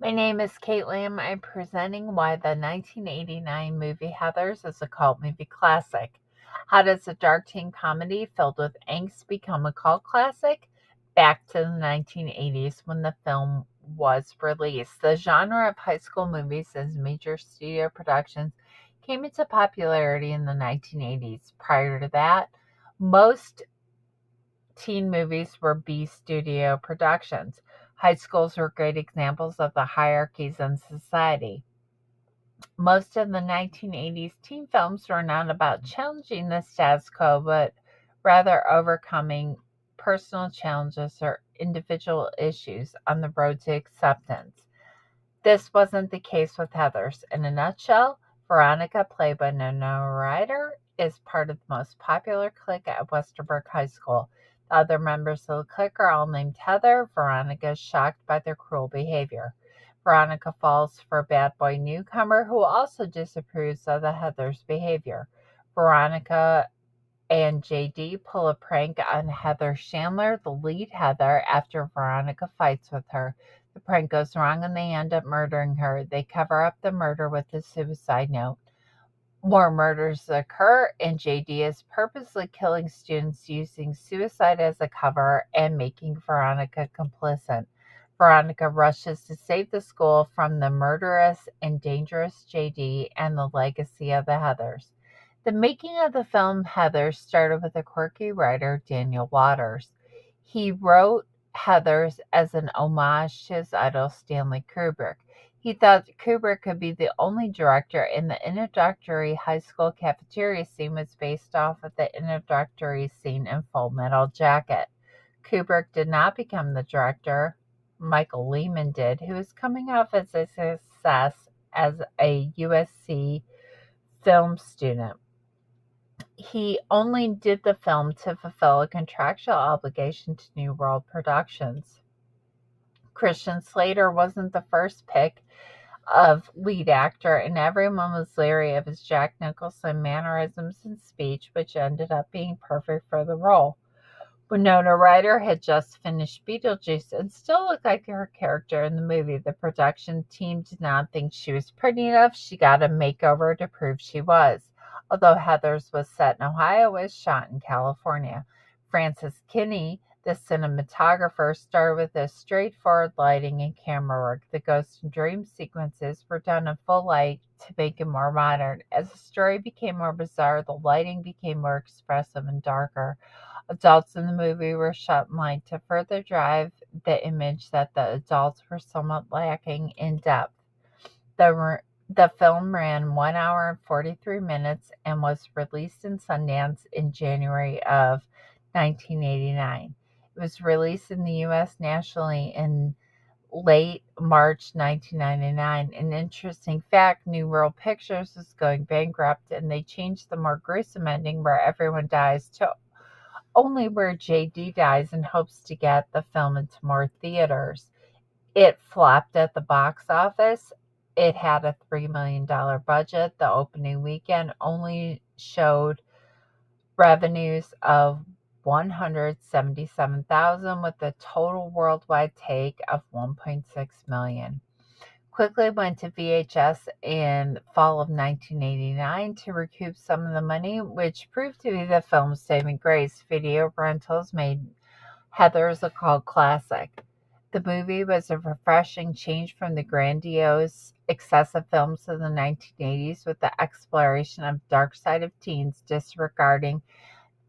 My name is Caitlin. I'm presenting why the 1989 movie Heathers is a cult movie classic. How does a dark teen comedy filled with angst become a cult classic? Back to the 1980s when the film was released. The genre of high school movies as major studio productions came into popularity in the 1980s. Prior to that, most teen movies were B studio productions. High schools were great examples of the hierarchies in society. Most of the 1980s teen films were not about challenging the status quo, but rather overcoming personal challenges or individual issues on the road to acceptance. This wasn't the case with Heathers. In a nutshell, Veronica, played by Winona Ryder, is part of the most popular clique at Westerberg High School. The other members of the clique are all named Heather. Veronica is shocked by their cruel behavior. Veronica falls for a bad boy newcomer who also disapproves of the Heather's behavior. Veronica and JD pull a prank on Heather Chandler, the lead Heather, after Veronica fights with her. The prank goes wrong and they end up murdering her. They cover up the murder with a suicide note. More murders occur, and JD is purposely killing students using suicide as a cover and making Veronica complicit. Veronica rushes to save the school from the murderous and dangerous JD and the legacy of the Heathers. The making of the film Heathers started with a quirky writer, Daniel Waters. He wrote Heathers as an homage to his idol, Stanley Kubrick. He thought Kubrick could be the only director, and the introductory high school cafeteria scene was based off of the introductory scene in Full Metal Jacket. Kubrick did not become the director. Michael Lehman did, who was coming off as a success as a USC film student. He only did the film to fulfill a contractual obligation to New World Productions. Christian Slater wasn't the first pick of lead actor, and everyone was leery of his Jack Nicholson mannerisms and speech, which ended up being perfect for the role. Winona Ryder had just finished Beetlejuice and still looked like her character in the movie. The production team did not think she was pretty enough. She got a makeover to prove she was. Although Heathers was set in Ohio, it was shot in California. Francis Kinney, the cinematographer, started with a straightforward lighting and camera work. The ghost and dream sequences were done in full light to make it more modern. As the story became more bizarre, the lighting became more expressive and darker. Adults in the movie were shot in light to further drive the image that the adults were somewhat lacking in depth. The film ran 1 hour and 43 minutes and was released in Sundance in January of 1989. It was released in the US nationally in late March 1999. An interesting fact, New World Pictures was going bankrupt and they changed the more gruesome ending where everyone dies to only where JD dies in hopes to get the film into more theaters. It flopped at the box office. It had a $3 million budget. The opening weekend only showed revenues of 177,000 with a total worldwide take of 1.6 million. Quickly went to VHS in fall of 1989 to recoup some of the money, which proved to be the film's saving grace. Video rentals made Heathers a cult classic. The movie was a refreshing change from the grandiose, excessive films of the 1980s with the exploration of dark side of teens disregarding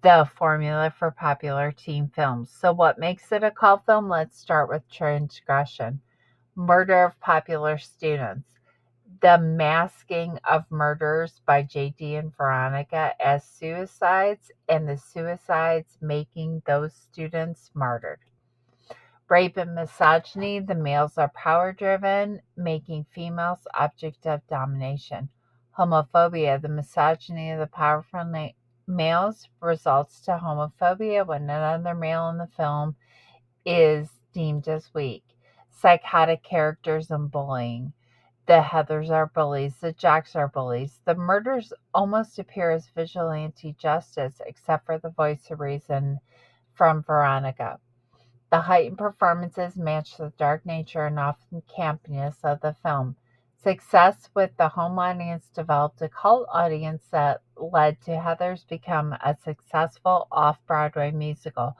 the formula for popular teen films. So what makes it a cult film? Let's start with transgression. Murder of popular students. The masking of murders by JD and Veronica as suicides, and the suicides making those students martyred. Rape and misogyny. The males are power driven, making females object of domination. Homophobia. The misogyny of the powerful males results to homophobia when another male in the film is deemed as weak. Psychotic characters and bullying. The Heathers are bullies, the Jacks are bullies. The murders almost appear as vigilante justice, except for the voice of reason from Veronica. The heightened performances match the dark nature and often campiness of the film. Success with the home audience developed a cult audience that led to Heathers become a successful off-Broadway musical.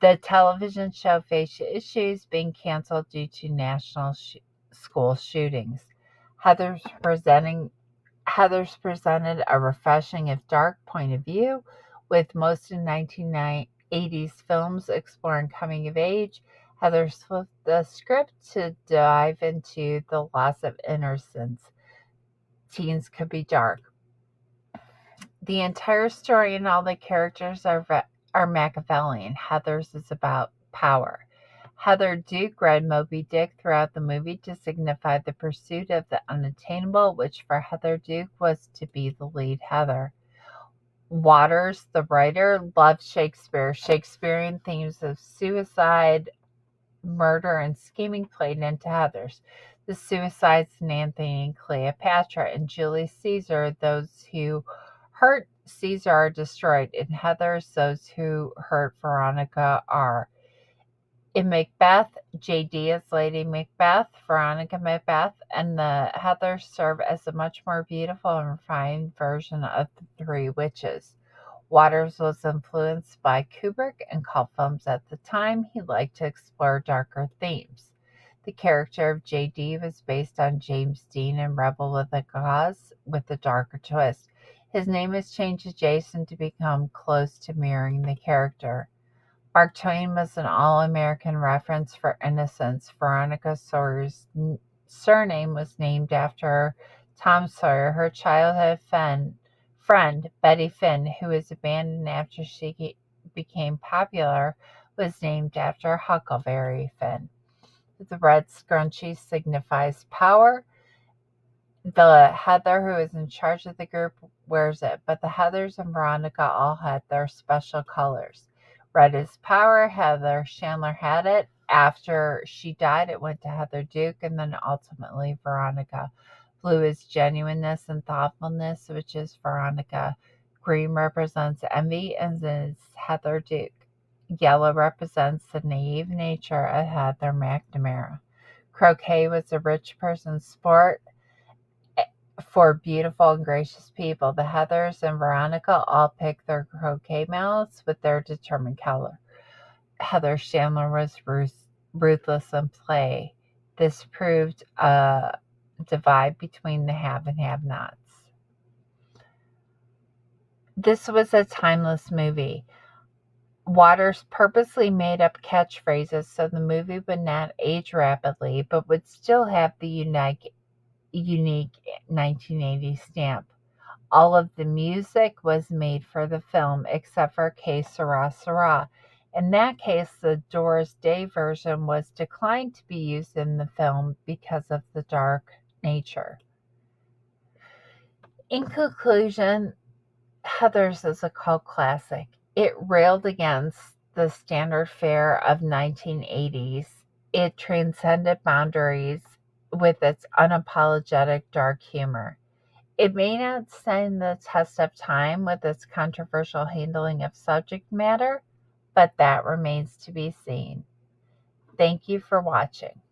The television show faced issues being canceled due to national school shootings. Heathers presenting Heathers presented a refreshing if dark point of view, with most of 1980s films exploring coming of age. Heathers flipped the script to dive into the loss of innocence. Teens could be dark. The entire story and all the characters are Machiavellian. Heathers is about power. Heather Duke read Moby Dick throughout the movie to signify the pursuit of the unattainable, which for Heather Duke was to be the lead Heather. Waters, the writer, loved Shakespeare. Shakespearean themes of suicide, murder, and scheming played into Heathers. The suicides in Antony and Cleopatra and Julius Caesar, those who hurt Caesar are destroyed. In Heathers, those who hurt Veronica are. In Macbeth, J.D. is Lady Macbeth, Veronica Macbeth, and the Heathers serve as a much more beautiful and refined version of the Three Witches. Waters was influenced by Kubrick and cult films at the time. He liked to explore darker themes. The character of J.D. was based on James Dean in Rebel with a Cause with a darker twist. His name was changed to Jason to become close to mirroring the character. Mark Twain was an all-American reference for innocence. Veronica Sawyer's surname was named after Tom Sawyer. Her childhood friend, Betty Finn, who was abandoned after she became popular, was named after Huckleberry Finn. The red scrunchie signifies power. The Heather who is in charge of the group wears it, but the Heathers and Veronica all had their special colors. Red is power. Heather Chandler had it. After she died, it went to Heather Duke and then ultimately Veronica. Blue is genuineness and thoughtfulness, which is Veronica. Green represents envy and is Heather Duke. Yellow represents the naive nature of Heather McNamara. Croquet was a rich person's sport for beautiful and gracious people. The Heathers and Veronica all picked their croquet mallets with their determined color. Heather Chandler was ruthless in play. This proved a divide between the have and have-nots. This was a timeless movie. Waters purposely made up catchphrases so the movie would not age rapidly, but would still have the unique 1980s stamp. All of the music was made for the film except for Que Sera Sera. In that case, the Doris Day version was declined to be used in the film because of the dark nature. In conclusion, Heathers is a cult classic. It railed against the standard fare of 1980s. It transcended boundaries with its unapologetic dark humor. It may not stand the test of time with its controversial handling of subject matter, but that remains to be seen. Thank you for watching.